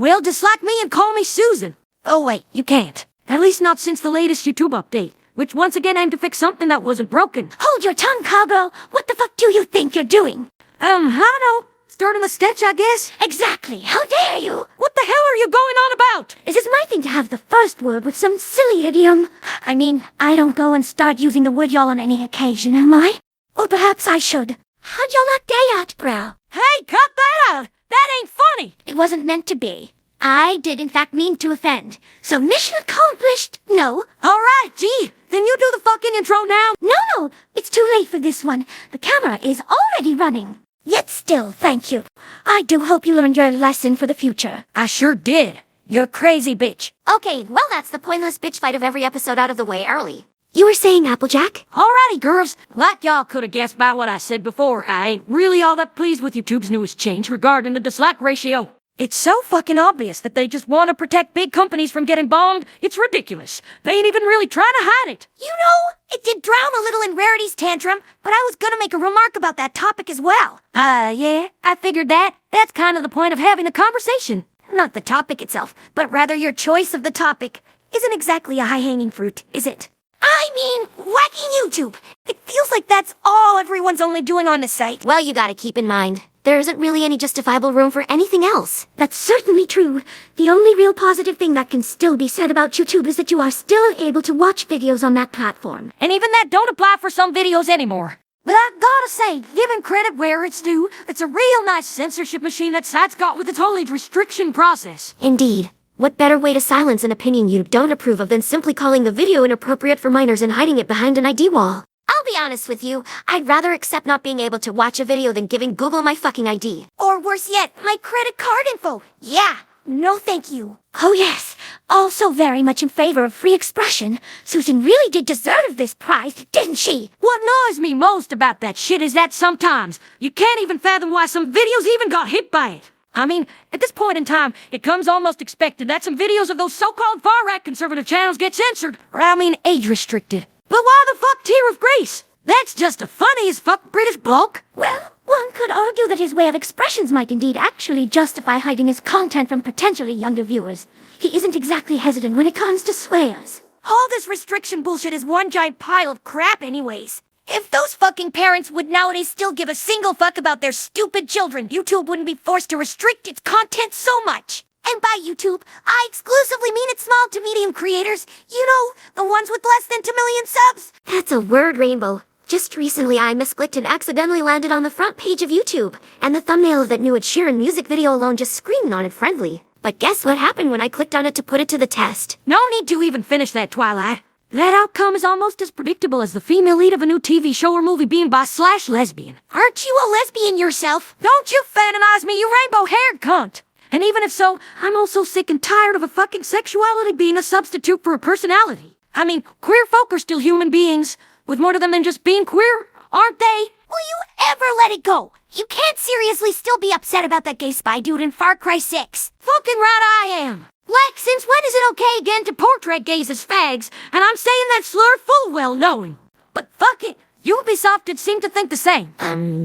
Well, dislike me and call me Susan. Oh wait, you can't. At least not since the latest YouTube update, which once again aimed to fix something that wasn't broken. Hold your tongue, cowgirl. What the fuck do you think you're doing? I don't know. Starting a sketch, I guess? Exactly. How dare you? What the hell are you going on about? It is my thing to have the first word with some silly idiom. I mean, I don't go and start using the word y'all on any occasion, am I? Or perhaps I should. How'd y'all like that, bro? Hey, cut that out! That ain't funny! It wasn't meant to be. I did in fact mean to offend. So mission accomplished. No. Alright, gee, then you do the fucking intro now. No, it's too late for this one. The camera is already running. Yet still, thank you. I do hope you learned your lesson for the future. I sure did. You're crazy, bitch. Okay, well that's the pointless bitch fight of every episode out of the way early. You were saying, Applejack? Alrighty, girls. Like y'all could have guessed by what I said before, I ain't really all that pleased with YouTube's newest change regarding the dislike ratio. It's so fucking obvious that they just want to protect big companies from getting bombed. It's ridiculous. They ain't even really trying to hide it. You know, it did drown a little in Rarity's tantrum, but I was gonna make a remark about that topic as well. Yeah, I figured that. That's kind of the point of having a conversation. Not the topic itself, but rather your choice of the topic. Isn't exactly a high-hanging fruit, is it? I mean, whacking YouTube. It feels like that's all everyone's only doing on the site. Well, you gotta keep in mind, there isn't really any justifiable room for anything else. That's certainly true. The only real positive thing that can still be said about YouTube is that you are still able to watch videos on that platform. And even that don't apply for some videos anymore. But I gotta say, giving credit where it's due, it's a real nice censorship machine that site's got with its whole age restriction process. Indeed. What better way to silence an opinion you don't approve of than simply calling the video inappropriate for minors and hiding it behind an ID wall? I'll be honest with you, I'd rather accept not being able to watch a video than giving Google my fucking ID. Or worse yet, my credit card info. Yeah, no thank you. Oh yes, also very much in favor of free expression. Susan really did deserve this prize, didn't she? What annoys me most about that shit is that sometimes you can't even fathom why some videos even got hit by it. I mean, at this point in time, it comes almost expected that some videos of those so-called far-right conservative channels get censored, or I mean age-restricted. But why the fuck Tear of Grace? That's just a funny-as-fuck British bloke. Well, one could argue that his way of expressions might indeed actually justify hiding his content from potentially younger viewers. He isn't exactly hesitant when it comes to swears. All this restriction bullshit is one giant pile of crap anyways. If those fucking parents would nowadays still give a single fuck about their stupid children, YouTube wouldn't be forced to restrict its content so much. And by YouTube, I exclusively mean its small to medium creators. You know, the ones with less than 2 million subs. That's a word, Rainbow. Just recently I misclicked and accidentally landed on the front page of YouTube, and the thumbnail of that new Ed Sheeran music video alone just screamed on it friendly. But guess what happened when I clicked on it to put it to the test? No need to even finish that, Twilight. That outcome is almost as predictable as the female lead of a new TV show or movie being bi/lesbian. Aren't you a lesbian yourself? Don't you fanatize me, you rainbow-haired cunt! And even if so, I'm also sick and tired of a fucking sexuality being a substitute for a personality. I mean, queer folk are still human beings, with more to them than just being queer, aren't they? Will you ever let it go? You can't seriously still be upset about that gay spy dude in Far Cry 6. Fucking right I am. Like, since when is it okay again to portray gays as fags? And I'm saying that slur full well knowing. But fuck it, Ubisoft did seem to think the same.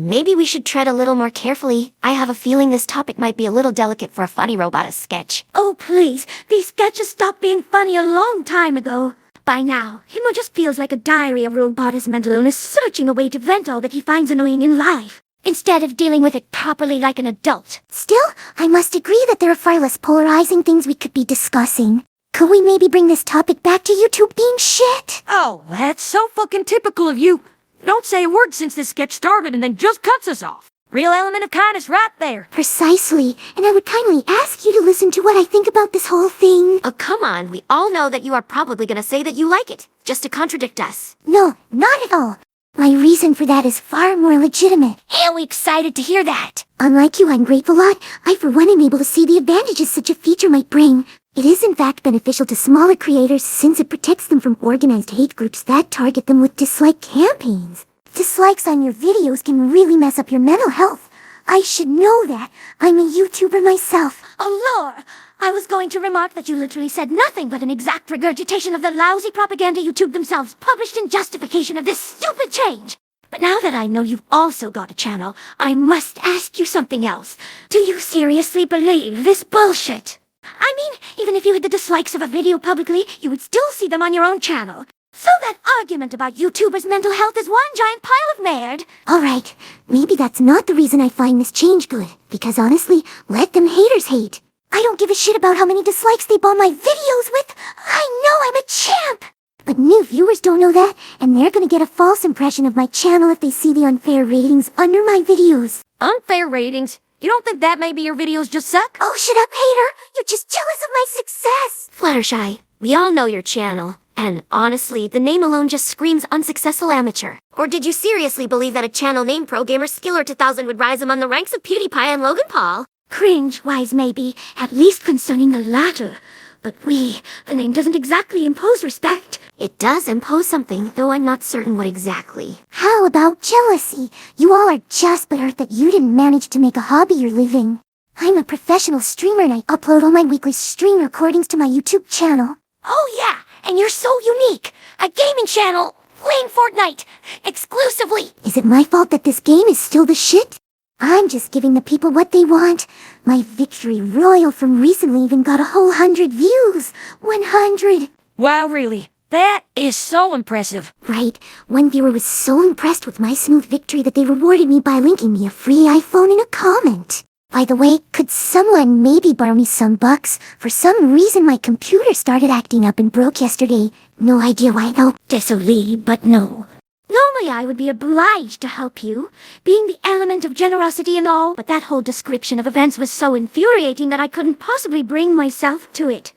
Maybe we should tread a little more carefully. I have a feeling this topic might be a little delicate for a funny robot sketch. Oh please, these sketches stopped being funny a long time ago. By now, Himo just feels like a diary of robotism mental illness searching a way to vent all that he finds annoying in life, instead of dealing with it properly like an adult. Still, I must agree that there are far less polarizing things we could be discussing. Could we maybe bring this topic back to YouTube being shit? Oh, that's so fucking typical of you. Don't say a word since this sketch started and then just cuts us off. Real element of kindness right there. Precisely, and I would kindly ask you to listen to what I think about this whole thing. Oh, come on, we all know that you are probably gonna say that you like it, just to contradict us. No, not at all. My reason for that is far more legitimate. Hell, excited to hear that. Unlike you, I'm grateful lot. I for one am able to see the advantages such a feature might bring. It is in fact beneficial to smaller creators since it protects them from organized hate groups that target them with dislike campaigns. Dislikes on your videos can really mess up your mental health. I should know that. I'm a YouTuber myself. Oh Lord! I was going to remark that you literally said nothing but an exact regurgitation of the lousy propaganda YouTube themselves published in justification of this stupid change. But now that I know you've also got a channel, I must ask you something else. Do you seriously believe this bullshit? I mean, even if you hid the dislikes of a video publicly, you would still see them on your own channel. So that argument about YouTubers' mental health is one giant pile of merd. Alright, maybe that's not the reason I find this change good. Because honestly, let them haters hate. I don't give a shit about how many dislikes they bomb my videos with. I know I'm a champ! But new viewers don't know that, and they're gonna get a false impression of my channel if they see the unfair ratings under my videos. Unfair ratings? You don't think that maybe your videos just suck? Oh, shut up, hater! You're just jealous of my success! Fluttershy, we all know your channel. And honestly, the name alone just screams unsuccessful amateur. Or did you seriously believe that a channel named Pro Gamer Skiller 2000 would rise among the ranks of PewDiePie and Logan Paul? Cringe-wise maybe, at least concerning the latter. But the name doesn't exactly impose respect. It does impose something, though I'm not certain what exactly. How about jealousy? You all are just butthurt that you didn't manage to make a hobby your living. I'm a professional streamer and I upload all my weekly stream recordings to my YouTube channel. Oh yeah, and you're so unique. A gaming channel, playing Fortnite, exclusively. Is it my fault that this game is still the shit? I'm just giving the people what they want. My victory royal from recently even got a whole 100 views. 100. Wow, really? That is so impressive. Right, one viewer was so impressed with my smooth victory that they rewarded me by linking me a free iPhone in a comment. By the way, could someone maybe borrow me some bucks? For some reason my computer started acting up and broke yesterday. No idea why though. Désolé, but no. Normally I would be obliged to help you, being the element of generosity and all, but that whole description of events was so infuriating that I couldn't possibly bring myself to it.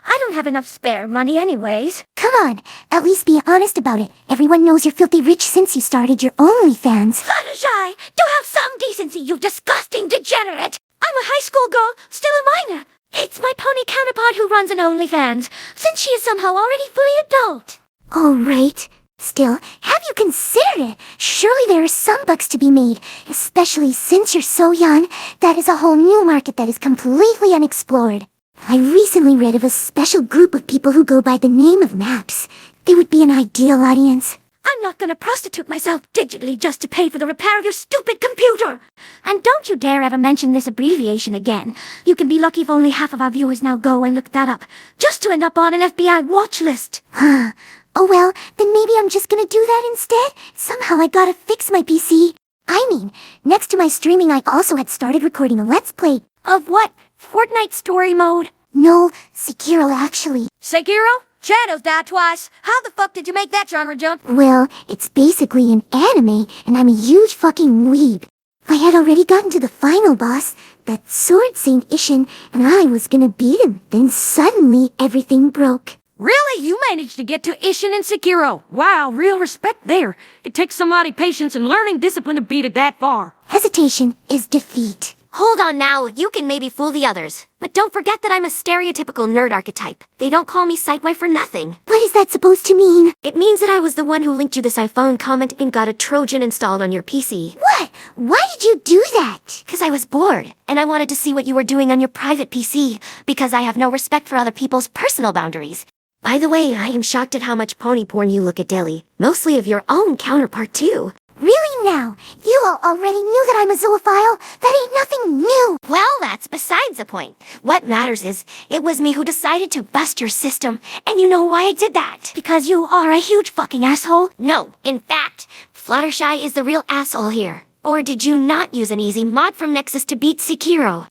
I don't have enough spare money anyways. Come on, at least be honest about it. Everyone knows you're filthy rich since you started your OnlyFans. Fluttershy, do have some decency, you disgusting degenerate! I'm a high school girl, still a minor. It's my pony counterpart who runs an OnlyFans, since she is somehow already fully adult. Oh, right. Still, have you considered it? Surely there are some bucks to be made, especially since you're so young. That is a whole new market that is completely unexplored. I recently read of a special group of people who go by the name of Maps. They would be an ideal audience. I'm not gonna prostitute myself digitally just to pay for the repair of your stupid computer! And don't you dare ever mention this abbreviation again. You can be lucky if only half of our viewers now go and look that up, just to end up on an FBI watch list. Huh. Oh well, then maybe I'm just gonna do that instead. Somehow I gotta fix my PC. I mean, next to my streaming I also had started recording a Let's Play. Of what? Fortnite story mode? No, Sekiro actually. Sekiro? Shadows died twice. How the fuck did you make that genre jump? Well, it's basically an anime, and I'm a huge fucking weeb. I had already gotten to the final boss, that Sword Saint Ishin, and I was gonna beat him. Then suddenly, everything broke. Really? You managed to get to Ishin and Sekiro. Wow, real respect there. It takes somebody patience and learning discipline to beat it that far. Hesitation is defeat. Hold on now, you can maybe fool the others. But don't forget that I'm a stereotypical nerd archetype. They don't call me Sightwife for nothing. What is that supposed to mean? It means that I was the one who linked you this iPhone comment and got a Trojan installed on your PC. What? Why did you do that? Because I was bored, and I wanted to see what you were doing on your private PC, because I have no respect for other people's personal boundaries. By the way, I am shocked at how much pony porn you look at daily. Mostly of your own counterpart too. Really now? You all already knew that I'm a zoophile? That ain't nothing new! Well, that's besides the point. What matters is, it was me who decided to bust your system, and you know why I did that? Because you are a huge fucking asshole? No, in fact, Fluttershy is the real asshole here. Or did you not use an easy mod from Nexus to beat Sekiro?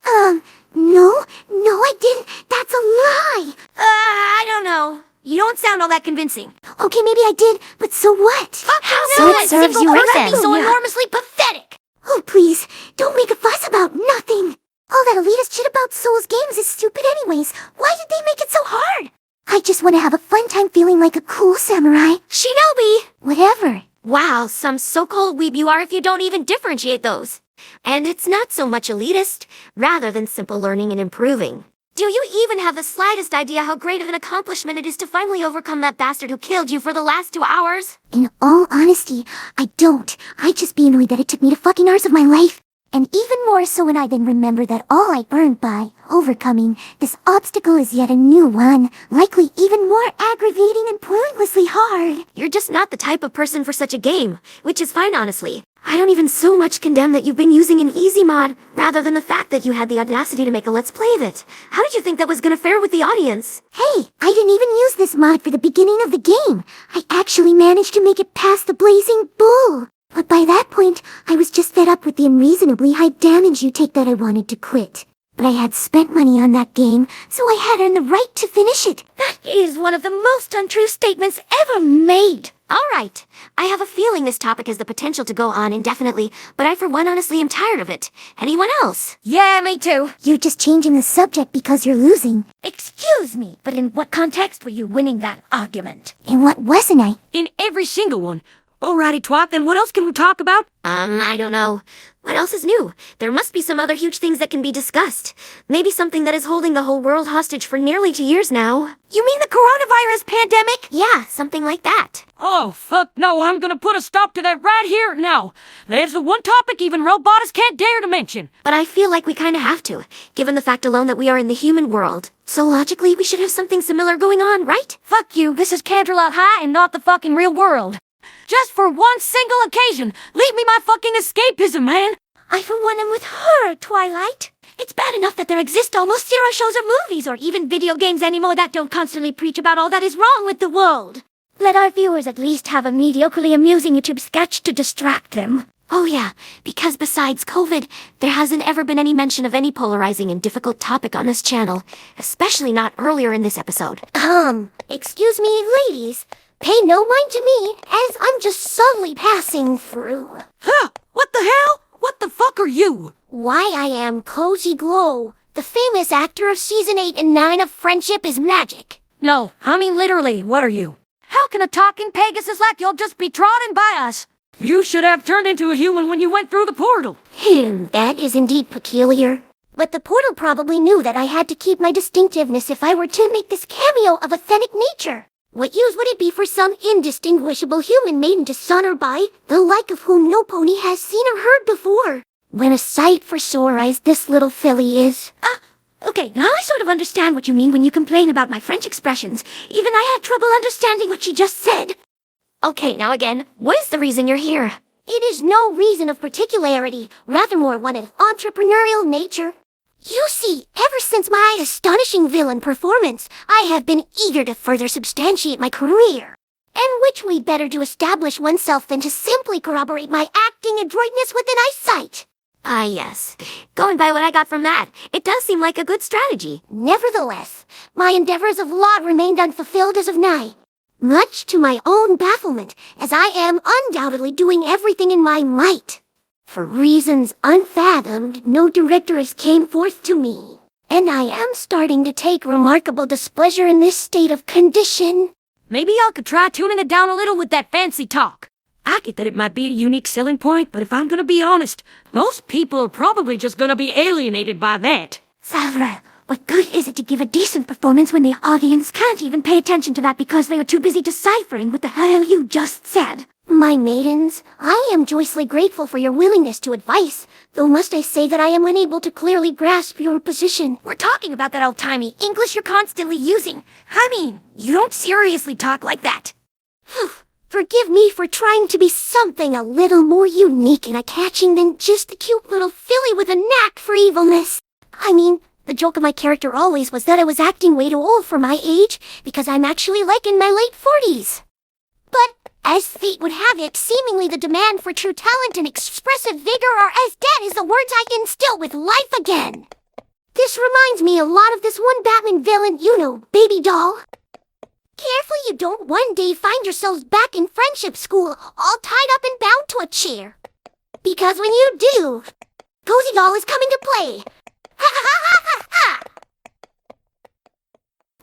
No, I didn't. That's a lie! I don't know. You don't sound all that convincing. Okay, maybe I did, but so what? Fuck you, So no, it that serves single you word right made me then. so Yeah. enormously pathetic. Oh, please, don't make a fuss about nothing. All that elitist shit about Souls games is stupid anyways. Why did they make it so hard? I just want to have a fun time feeling like a cool samurai. Shinobi! Whatever. Wow, some so-called weeb you are if you don't even differentiate those. And it's not so much elitist, rather than simple learning and improving. Do you even have the slightest idea how great of an accomplishment it is to finally overcome that bastard who killed you for the last 2 hours? In all honesty, I don't. I'd just be annoyed that it took me the fucking hours of my life. And even more so when I then remember that all I earned by overcoming this obstacle is yet a new one, likely even more aggravating and pointlessly hard. You're just not the type of person for such a game, which is fine honestly. I don't even so much condemn that you've been using an easy mod, rather than the fact that you had the audacity to make a Let's Play of it. How did you think that was gonna fare with the audience? Hey, I didn't even use this mod for the beginning of the game. I actually managed to make it past the Blazing Bull. But by that point, I was just fed up with the unreasonably high damage you take that I wanted to quit. But I had spent money on that game, so I had earned the right to finish it. That is one of the most untrue statements ever made. All right. I have a feeling this topic has the potential to go on indefinitely, but I for one honestly am tired of it. Anyone else? Yeah, me too. You're just changing the subject because you're losing. Excuse me, but in what context were you winning that argument? And what wasn't I? In every single one. Alrighty, twat, then what else can we talk about? I don't know. What else is new? There must be some other huge things that can be discussed. Maybe something that is holding the whole world hostage for nearly 2 years now. You mean the coronavirus pandemic? Yeah, something like that. Oh, fuck no, I'm gonna put a stop to that right here now. There's the one topic even robots can't dare to mention. But I feel like we kinda have to, given the fact alone that we are in the human world. So logically, we should have something similar going on, right? Fuck you, this is Canterlot High and not the fucking real world. Just for one single occasion, leave me my fucking escapism, man. I for one am with her, Twilight. It's bad enough that there exist almost zero shows or movies or even video games anymore that don't constantly preach about all that is wrong with the world. Let our viewers at least have a mediocrely amusing YouTube sketch to distract them. Oh yeah, because besides COVID, there hasn't ever been any mention of any polarizing and difficult topic on this channel, especially not earlier in this episode. Excuse me, ladies. Pay no mind to me, as I'm just subtly passing through. Huh, what the hell? What the fuck are you? Why, I am Cozy Glow, the famous actor of Season 8 and 9 of Friendship is Magic. No, I mean literally, what are you? How can a talking Pegasus like you'll just be trodden by us? You should have turned into a human when you went through the portal. That is indeed peculiar. But the portal probably knew that I had to keep my distinctiveness if I were to make this cameo of authentic nature. What use would it be for some indistinguishable human maiden to saunter by, the like of whom no pony has seen or heard before? When a sight for sore eyes this little filly is. Okay, now I sort of understand what you mean when you complain about my French expressions. Even I had trouble understanding what she just said. Okay, now again, what is the reason you're here? It is no reason of particularity, rather more one of entrepreneurial nature. You see, ever since my astonishing villain performance, I have been eager to further substantiate my career. And which way better to establish oneself than to simply corroborate my acting adroitness within eyesight? Ah, yes. Going by what I got from that, it does seem like a good strategy. Nevertheless, my endeavors of law remained unfulfilled as of nigh. Much to my own bafflement, as I am undoubtedly doing everything in my might. For reasons unfathomed, no directors came forth to me, and I am starting to take remarkable displeasure in this state of condition. Maybe y'all could try tuning it down a little with that fancy talk. I get that it might be a unique selling point, but if I'm gonna be honest, most people are probably just gonna be alienated by that. Savra, what good is it to give a decent performance when the audience can't even pay attention to that because they are too busy deciphering what the hell you just said? My maidens, I am joyously grateful for your willingness to advise, though must I say that I am unable to clearly grasp your position. We're talking about that old-timey English you're constantly using. I mean, you don't seriously talk like that. Forgive me for trying to be something a little more unique and catching than just a cute little filly with a knack for evilness. I mean, the joke of my character always was that I was acting way too old for my age, because I'm actually like in my late 40s. But, as fate would have it, seemingly the demand for true talent and expressive vigor are as dead as the words I instill with life again. This reminds me a lot of this one Batman villain, you know, Baby Doll. Careful you don't one day find yourselves back in friendship school, all tied up and bound to a chair. Because when you do, Cozy Doll is coming to play. Ha ha ha ha ha!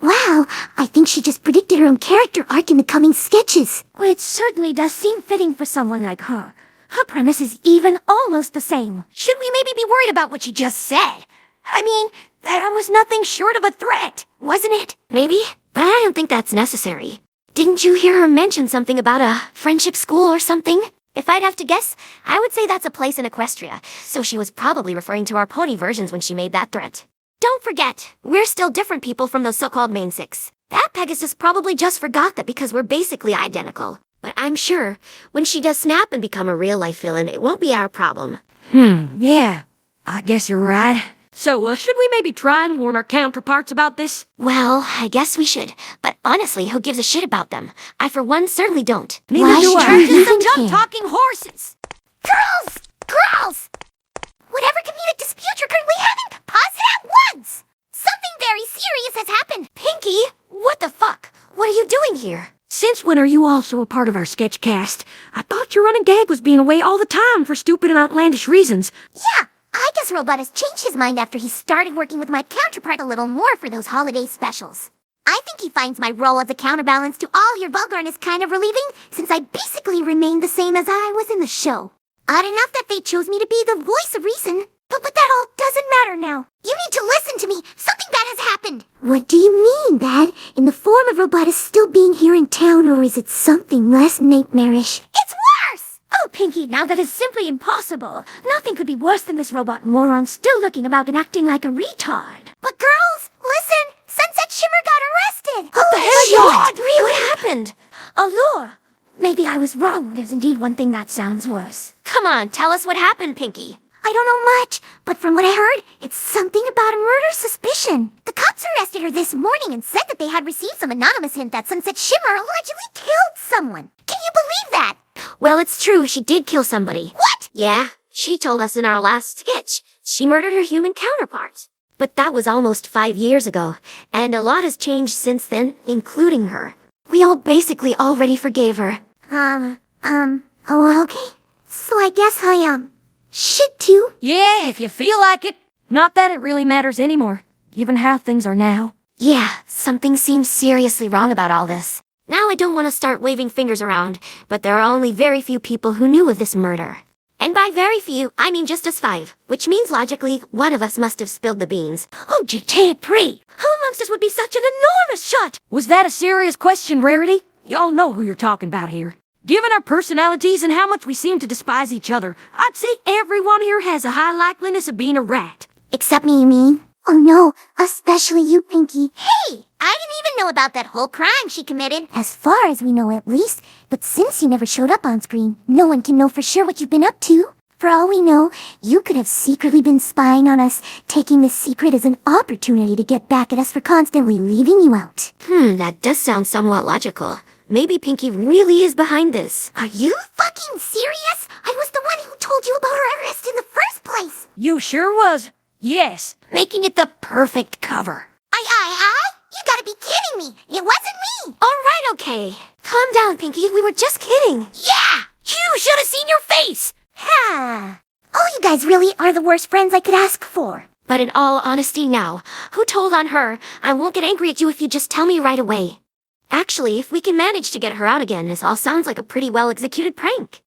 Wow, I think she just predicted her own character arc in the coming sketches. Well, it certainly does seem fitting for someone like her. Her premise is even almost the same. Should we maybe be worried about what she just said? I mean, that was nothing short of a threat, wasn't it? Maybe, but I don't think that's necessary. Didn't you hear her mention something about a friendship school or something? If I'd have to guess, I would say that's a place in Equestria, so she was probably referring to our pony versions when she made that threat. Don't forget, we're still different people from those so-called main six. That Pegasus probably just forgot that because we're basically identical. But I'm sure when she does snap and become a real-life villain, it won't be our problem. Yeah. I guess you're right. So, should we maybe try and warn our counterparts about this? Well, I guess we should. But honestly, who gives a shit about them? I, for one, certainly don't. Neither Why do should I. we Just even some care? talking horses. Girls! Girls! Whatever comedic dispute you're currently having, pause it at once! Something very serious has happened. Pinky, what the fuck? What are you doing here? Since when are you also a part of our sketch cast? I thought your running gag was being away all the time for stupid and outlandish reasons. Yeah, I guess Robot has changed his mind after he started working with my counterpart a little more for those holiday specials. I think he finds my role as a counterbalance to all your vulgarness kind of relieving, since I basically remained the same as I was in the show. Odd enough that they chose me to be the voice of reason, but that all doesn't matter now. You need to listen to me. Something bad has happened. What do you mean, Dad? In the form of Robot is still being here in town, or is it something less nightmarish? It's worse! Oh, Pinky, now that is simply impossible. Nothing could be worse than this robot moron still looking about and acting like a retard. But girls, listen! Sunset Shimmer got arrested! What the hell Oh, you God, really? What happened? Allure! Maybe I was wrong. There's indeed one thing that sounds worse. Come on, tell us what happened, Pinky. I don't know much, but from what I heard, it's something about a murder suspicion. The cops arrested her this morning and said that they had received some anonymous hint that Sunset Shimmer allegedly killed someone. Can you believe that? Well, it's true, she did kill somebody. What? Yeah, she told us in our last sketch. She murdered her human counterpart. But that was almost 5 years ago, and a lot has changed since then, including her. We all basically already forgave her. Oh, okay. So I guess I, should too. Yeah, if you feel like it. Not that it really matters anymore, given how things are now. Yeah, something seems seriously wrong about all this. Now I don't want to start waving fingers around, but there are only very few people who knew of this murder. And by very few, I mean just us 5, which means logically, one of us must have spilled the beans. Oh, you can't pray. Who amongst us would be such an enormous shot? Was that a serious question, Rarity? Y'all know who you're talking about here. Given our personalities and how much we seem to despise each other, I'd say everyone here has a high likeliness of being a rat. Except me, you mean? Oh no, especially you, Pinky. Hey! I didn't even know about that whole crime she committed. As far as we know, at least. But since you never showed up on screen, no one can know for sure what you've been up to. For all we know, you could have secretly been spying on us, taking this secret as an opportunity to get back at us for constantly leaving you out. That does sound somewhat logical. Maybe Pinky really is behind this. Are you fucking serious? I was the one who told you about her arrest in the first place. You sure was. Yes, making it the perfect cover. You gotta be kidding me. It wasn't me. Alright, okay. Calm down, Pinky. We were just kidding. Yeah! You should have seen your face. Ha! Oh, you guys really are the worst friends I could ask for. But in all honesty now, who told on her? I won't get angry at you if you just tell me right away. Actually, if we can manage to get her out again, this all sounds like a pretty well-executed prank.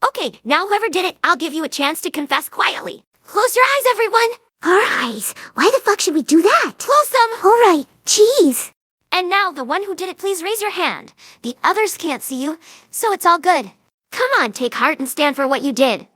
Okay, now whoever did it, I'll give you a chance to confess quietly. Close your eyes, everyone. Our eyes? Why the fuck should we do that? Close them. Alright, jeez. And now, the one who did it, please raise your hand. The others can't see you, so it's all good. Come on, take heart and stand for what you did.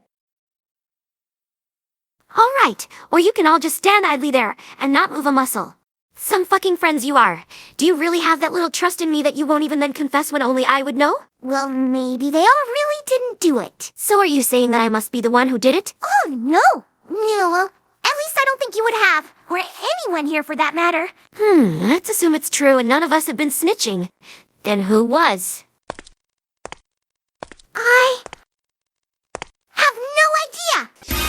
Alright, or you can all just stand idly there and not move a muscle. Some fucking friends you are. Do you really have that little trust in me that you won't even then confess when only I would know? Well, maybe they all really didn't do it. So are you saying that I must be the one who did it? Oh, no. No, at least I don't think you would have. Or anyone here for that matter. Let's assume it's true and none of us have been snitching. Then who was? I have no idea.